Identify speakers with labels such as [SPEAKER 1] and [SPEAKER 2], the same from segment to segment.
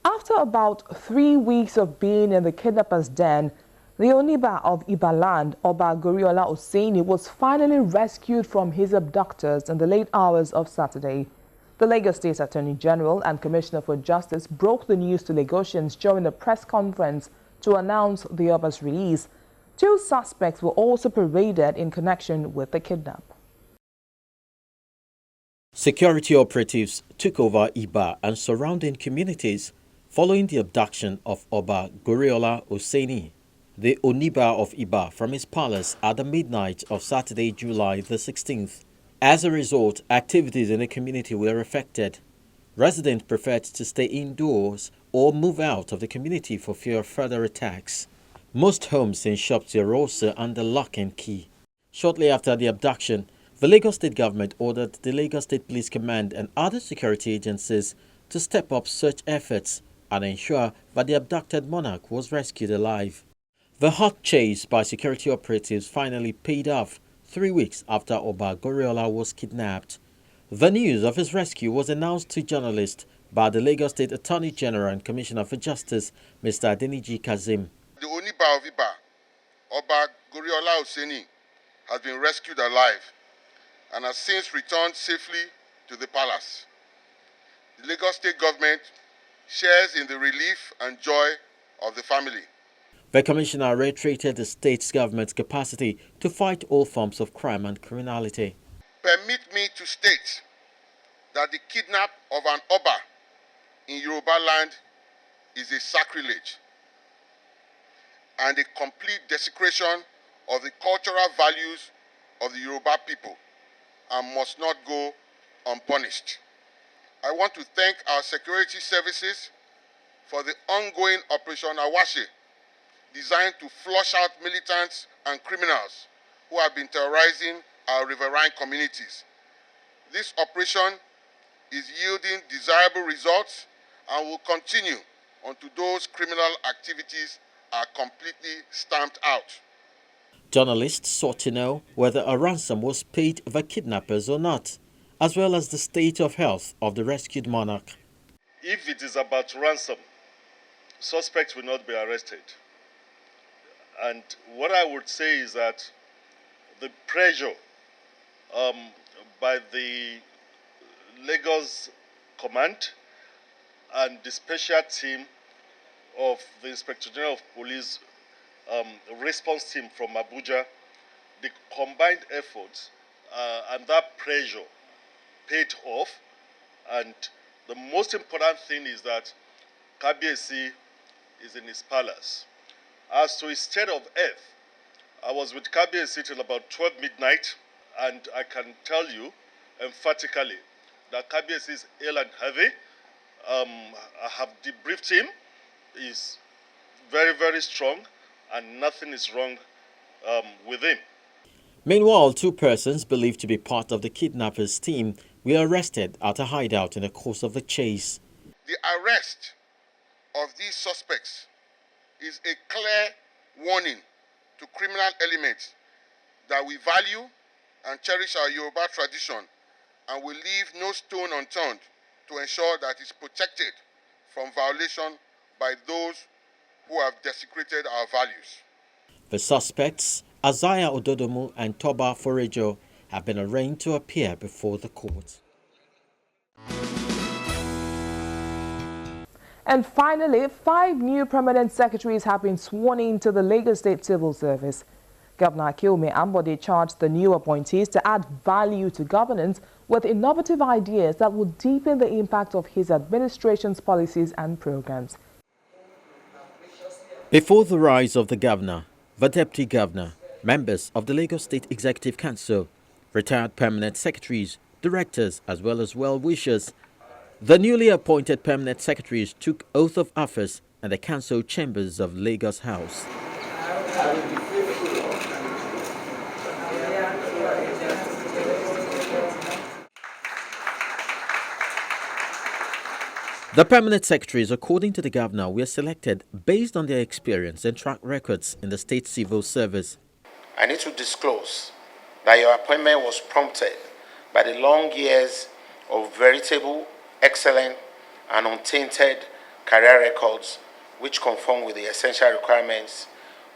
[SPEAKER 1] After about 3 weeks of being in the kidnappers' den, the Oniba of Ibaland, Oba Goriola Oseni, was finally rescued from his abductors in the late hours of Saturday. The Lagos State Attorney General and Commissioner for Justice broke the news to Lagosians during a press conference to announce the Oba's release. 2 suspects were also paraded in connection with the kidnap.
[SPEAKER 2] Security operatives took over Iba and surrounding communities following the abduction of Oba Goriola Oseni, the Oniba of Iba, from his palace at the midnight of Saturday, July the 16th. As a result, activities in the community were affected. Residents preferred to stay indoors or move out of the community for fear of further attacks. Most homes and shops were also under lock and key. Shortly after the abduction, the Lagos State government ordered the Lagos State Police Command and other security agencies to step up search efforts and ensure that the abducted monarch was rescued alive. The hot chase by security operatives finally paid off 3 weeks after Oba Goriola was kidnapped. The news of his rescue was announced to journalists by the Lagos State Attorney General and Commissioner for Justice, Mr. Adeniji Kazim.
[SPEAKER 3] The Oniba of Iba, Oba Goriola Oseni, has been rescued alive and has since returned safely to the palace. The Lagos State government shares in the relief and joy of the family.
[SPEAKER 2] The Commissioner reiterated the state's government's capacity to fight all forms of crime and criminality.
[SPEAKER 3] Permit me to state that the kidnap of an Oba in Yoruba land is a sacrilege and a complete desecration of the cultural values of the Yoruba people and must not go unpunished. I want to thank our security services for the ongoing Operation Awashe, designed to flush out militants and criminals who have been terrorizing our riverine communities. This operation is yielding desirable results and will continue until those criminal activities are completely stamped out.
[SPEAKER 2] Journalists sought to know whether a ransom was paid the kidnappers or not, as well as the state of health of the rescued monarch.
[SPEAKER 4] If it is about ransom, suspects will not be arrested. And what I would say is that the pressure by the Lagos Command and the special team of the Inspector General of Police response team from Abuja, the combined efforts and that pressure paid off. And the most important thing is that Kabiyesi is in his palace. As to his state of health, I was with Kabiyesi till about 12 midnight, and I can tell you emphatically that Kabiyesi is ill and heavy. I have debriefed him. He's very, very strong, and nothing is wrong with him.
[SPEAKER 2] Meanwhile, 2 persons believed to be part of the kidnappers' team were arrested at a hideout in the course of the chase.
[SPEAKER 3] The arrest of these suspects is a clear warning to criminal elements that we value and cherish our Yoruba tradition and will leave no stone unturned to ensure that it's protected from violation by those who have desecrated our values.
[SPEAKER 2] The suspects, Isaiah Ododomu and Toba Forejo, have been arraigned to appear before the court.
[SPEAKER 1] And finally, 5 new permanent secretaries have been sworn into the Lagos State Civil Service. Governor Ambode charged the new appointees to add value to governance with innovative ideas that will deepen the impact of his administration's policies and programs.
[SPEAKER 2] Before the rise of the governor, the deputy governor, members of the Lagos State Executive Council, retired permanent secretaries, directors, as well as well-wishers, the newly appointed permanent secretaries took oath of office in the council chambers of Lagos House. The permanent secretaries, according to the governor, were selected based on their experience and track records in the state civil service.
[SPEAKER 5] I need to disclose that your appointment was prompted by the long years of veritable, excellent, and untainted career records, which conform with the essential requirements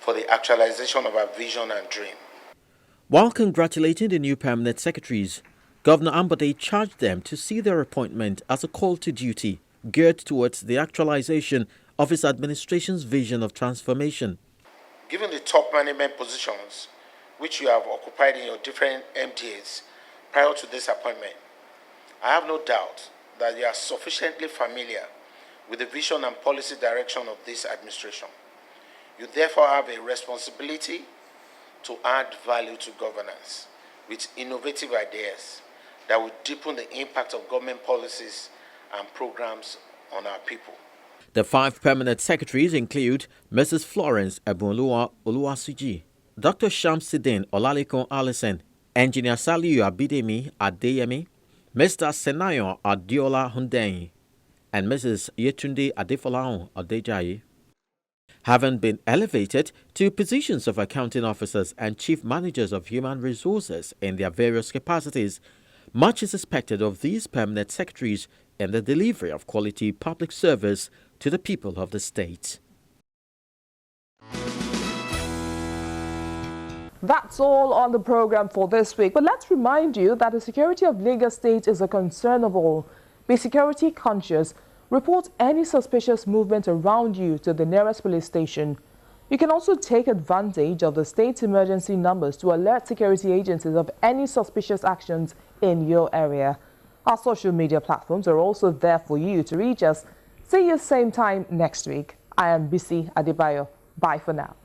[SPEAKER 5] for the actualization of our vision and dream.
[SPEAKER 2] While congratulating the new permanent secretaries, Governor Ambode charged them to see their appointment as a call to duty geared towards the actualization of his administration's vision of transformation.
[SPEAKER 5] Given the top management positions which you have occupied in your different MDAs prior to this appointment, I have no doubt that you are sufficiently familiar with the vision and policy direction of this administration. You therefore have a responsibility to add value to governance with innovative ideas that will deepen the impact of government policies and programs on our people.
[SPEAKER 2] The 5 permanent secretaries include Mrs. Florence Ebunoluwa Oluwasuji, Dr. Shamsidin Olalekun Allison, Engineer Saliu Abidemi Adeyemi, Mr. Senayo Adiola Hundeyin, and Mrs. Yetunde Adefolaun Adejayi. Having been elevated to positions of accounting officers and chief managers of human resources in their various capacities, much is expected of these permanent secretaries in the delivery of quality public service to the people of the state.
[SPEAKER 1] That's all on the program for this week. But let's remind you that the security of Lagos State is a concern of all. Be security conscious. Report any suspicious movement around you to the nearest police station. You can also take advantage of the state's emergency numbers to alert security agencies of any suspicious actions in your area. Our social media platforms are also there for you to reach us. See you same time next week. I am Bisi Adebayo. Bye for now.